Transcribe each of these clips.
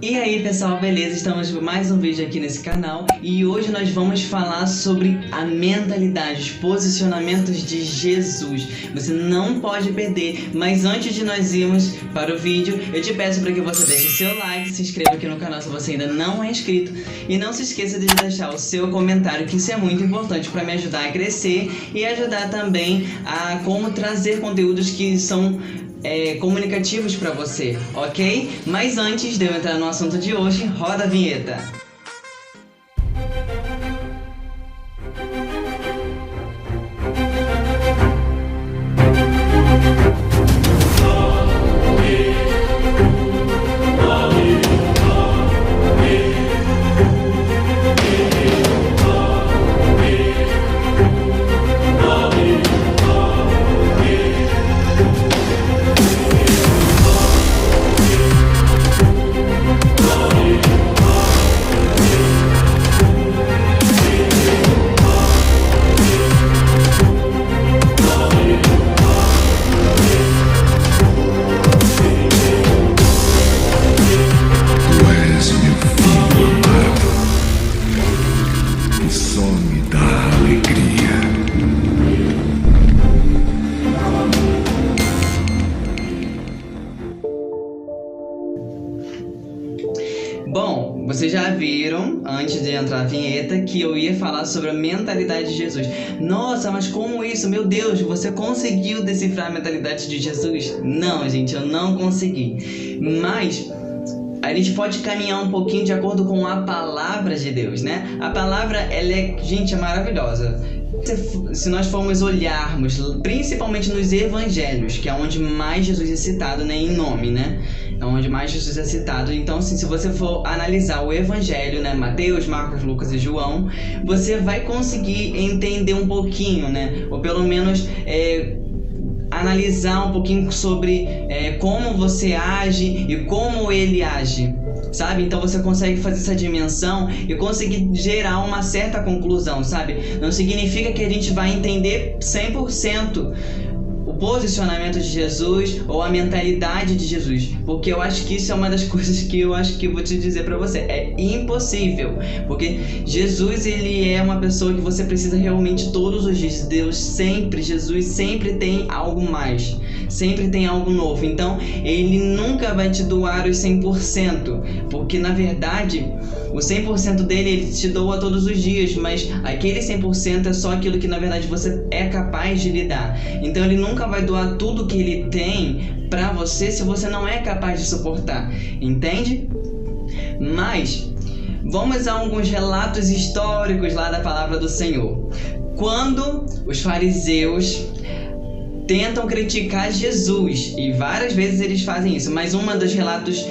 E aí pessoal, beleza? Estamos com mais um vídeo aqui nesse canal e hoje nós vamos falar sobre a mentalidade, os posicionamentos de Jesus. Você não pode perder, mas antes de nós irmos para o vídeo, eu te peço para que você deixe seu like, se inscreva aqui no canal se você ainda não é inscrito e não se esqueça de deixar o seu comentário, que isso é muito importante para me ajudar a crescer e ajudar também a como trazer conteúdos que são comunicativos para você, ok? Mas antes de eu entrar no assunto de hoje, roda a vinheta. Bom, vocês já viram, antes de entrar a vinheta, que eu ia falar sobre a mentalidade de Jesus. Nossa, mas como isso? Meu Deus, você conseguiu decifrar a mentalidade de Jesus? Não, gente, eu não consegui. Mas a gente pode caminhar um pouquinho de acordo com a palavra de Deus, né? A palavra, ela é, gente, é maravilhosa. Se nós formos olharmos, principalmente nos evangelhos, que é onde mais Jesus é citado, né, em nome, né? É onde mais Jesus é citado. Então, assim, se você for analisar o evangelho, né, Mateus, Marcos, Lucas e João, você vai conseguir entender um pouquinho, né? Ou pelo menos analisar um pouquinho sobre como você age e como ele age, sabe? Então você consegue fazer essa dimensão e conseguir gerar uma certa conclusão, sabe? Não significa que a gente vai entender 100% o posicionamento de Jesus ou a mentalidade de Jesus, porque eu acho que isso é uma das coisas que eu acho que eu vou te dizer pra você, é impossível, porque Jesus, ele é uma pessoa que você precisa realmente todos os dias. Jesus sempre tem algo mais, sempre tem algo novo, então ele nunca vai te doar os 100%, porque na verdade o 100% dele ele te doa todos os dias, mas aquele 100% é só aquilo que na verdade você é capaz de lidar. Então ele nunca vai doar tudo que ele tem pra você se você não é capaz de suportar, entende? Mas vamos a alguns relatos históricos lá da palavra do Senhor. Quando os fariseus tentam criticar Jesus, e várias vezes eles fazem isso, mas um dos relatos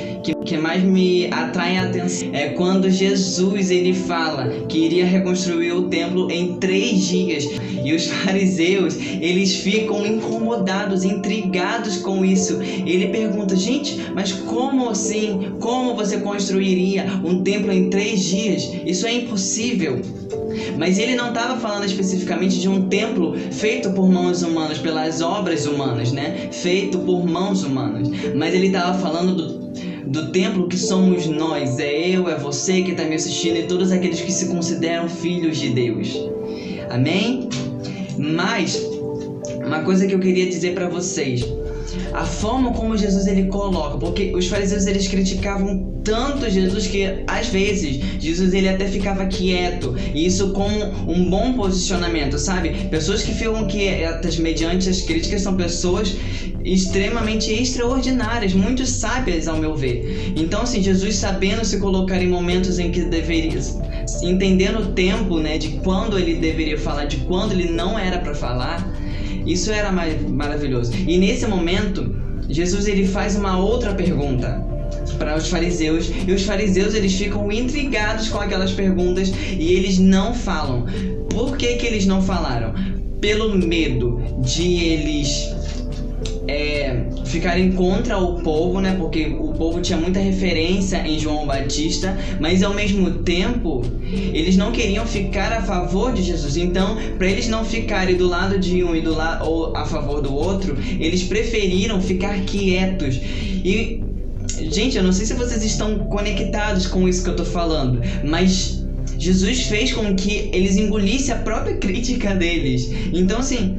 que mais me atrai a atenção é quando Jesus ele fala que iria reconstruir o templo em 3 dias, e os fariseus eles ficam incomodados, intrigados com isso. Ele pergunta: gente, mas como assim? Como você construiria um templo em 3 dias? Isso é impossível. Mas ele não estava falando especificamente de um templo feito por mãos humanas, pelas obras humanas, né? Feito por mãos humanas. Mas ele estava falando do templo que somos nós. É eu, é você que está me assistindo e todos aqueles que se consideram filhos de Deus. Amém? Mas uma coisa que eu queria dizer para vocês, a forma como Jesus ele coloca, porque os fariseus eles criticavam tanto Jesus que às vezes Jesus ele até ficava quieto, e isso como um bom posicionamento, sabe? Pessoas que ficam quietas mediante as críticas são pessoas extremamente extraordinárias, muito sábias ao meu ver. Então assim, Jesus sabendo se colocar em momentos em que deveria, entendendo o tempo, né, de quando ele deveria falar, de quando ele não era para falar, isso era maravilhoso. E nesse momento Jesus ele faz uma outra pergunta para os fariseus, e os fariseus eles ficam intrigados com aquelas perguntas e eles não falam. Por que eles não falaram? Pelo medo de eles ficarem contra o povo, né? Porque o povo tinha muita referência em João Batista, mas ao mesmo tempo eles não queriam ficar a favor de Jesus. Então, para eles não ficarem do lado de um e do lado ou a favor do outro, eles preferiram ficar quietos. E Gente, eu não sei se vocês estão conectados com isso que eu tô falando, mas Jesus fez com que eles engolissem a própria crítica deles. Então, assim,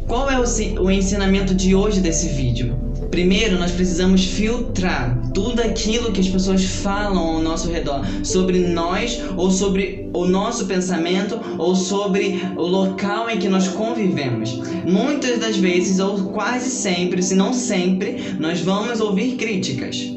qual é o ensinamento de hoje desse vídeo? Primeiro, nós precisamos filtrar tudo aquilo que as pessoas falam ao nosso redor sobre nós, ou sobre o nosso pensamento, ou sobre o local em que nós convivemos. Muitas das vezes, ou quase sempre, se não sempre, nós vamos ouvir críticas.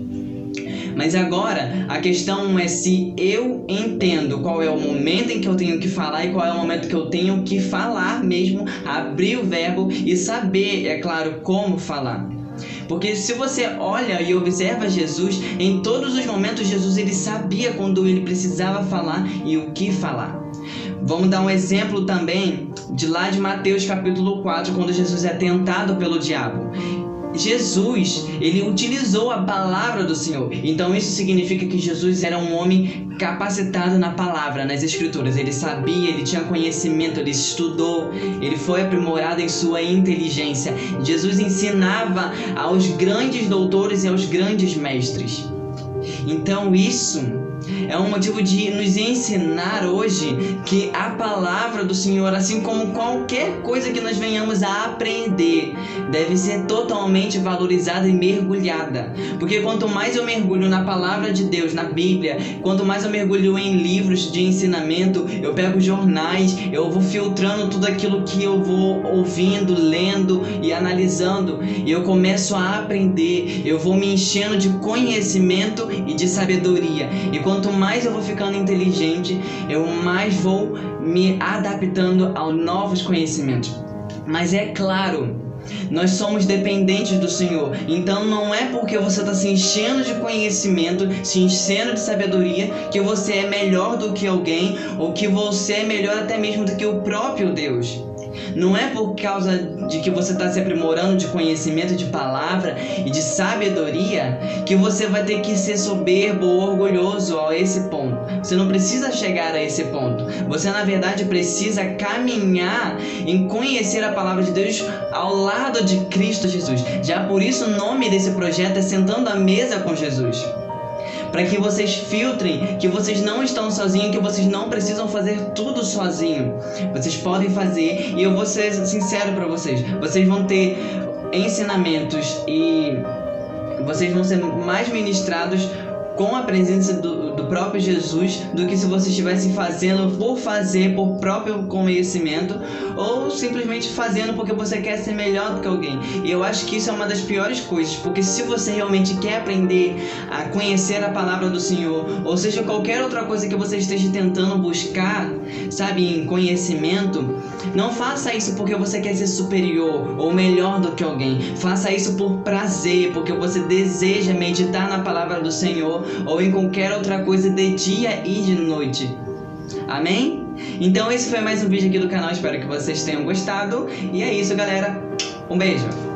Mas agora, a questão é se eu entendo qual é o momento em que eu tenho que falar e qual é o momento que eu tenho que falar mesmo, abrir o verbo e saber, é claro, como falar. Porque se você olha e observa Jesus, em todos os momentos Jesus ele sabia quando ele precisava falar e o que falar. Vamos dar um exemplo também de lá de Mateus capítulo 4, quando Jesus é tentado pelo diabo. Jesus, ele utilizou a palavra do Senhor. Então isso significa que Jesus era um homem capacitado na palavra, nas escrituras. Ele sabia, ele tinha conhecimento, ele estudou, ele foi aprimorado em sua inteligência. Jesus ensinava aos grandes doutores e aos grandes mestres. Então isso é um motivo de nos ensinar hoje que a palavra do Senhor, assim como qualquer coisa que nós venhamos a aprender, deve ser totalmente valorizada e mergulhada. Porque quanto mais eu mergulho na palavra de Deus, na Bíblia, quanto mais eu mergulho em livros de ensinamento, eu pego jornais, eu vou filtrando tudo aquilo que eu vou ouvindo, lendo e analisando, e eu começo a aprender, eu vou me enchendo de conhecimento e de sabedoria. E quanto mais eu vou ficando inteligente, eu mais vou me adaptando a novos conhecimentos. Mas é claro, nós somos dependentes do Senhor. Então não é porque você está se enchendo de conhecimento, se enchendo de sabedoria, que você é melhor do que alguém, ou que você é melhor até mesmo do que o próprio Deus. Não é por causa de que você está se aprimorando de conhecimento, de palavra e de sabedoria que você vai ter que ser soberbo ou orgulhoso a esse ponto. Você não precisa chegar a esse ponto. Você, na verdade, precisa caminhar em conhecer a palavra de Deus ao lado de Cristo Jesus. Já por isso o nome desse projeto é Sentando à Mesa com Jesus. Para que vocês filtrem que vocês não estão sozinhos, que vocês não precisam fazer tudo sozinho. Vocês podem fazer, e eu vou ser sincero para vocês. Vocês vão ter ensinamentos e vocês vão ser mais ministrados com a presença do próprio Jesus do que se você estivesse fazendo por fazer, por próprio conhecimento, ou simplesmente fazendo porque você quer ser melhor do que alguém. E eu acho que isso é uma das piores coisas, porque se você realmente quer aprender a conhecer a palavra do Senhor, ou seja, qualquer outra coisa que você esteja tentando buscar, sabe, em conhecimento, não faça isso porque você quer ser superior ou melhor do que alguém. Faça isso por prazer, porque você deseja meditar na palavra do Senhor, ou em qualquer outra coisa de dia e de noite. Amém? Então esse foi mais um vídeo aqui do canal, espero que vocês tenham gostado. E é isso, galera. Um beijo!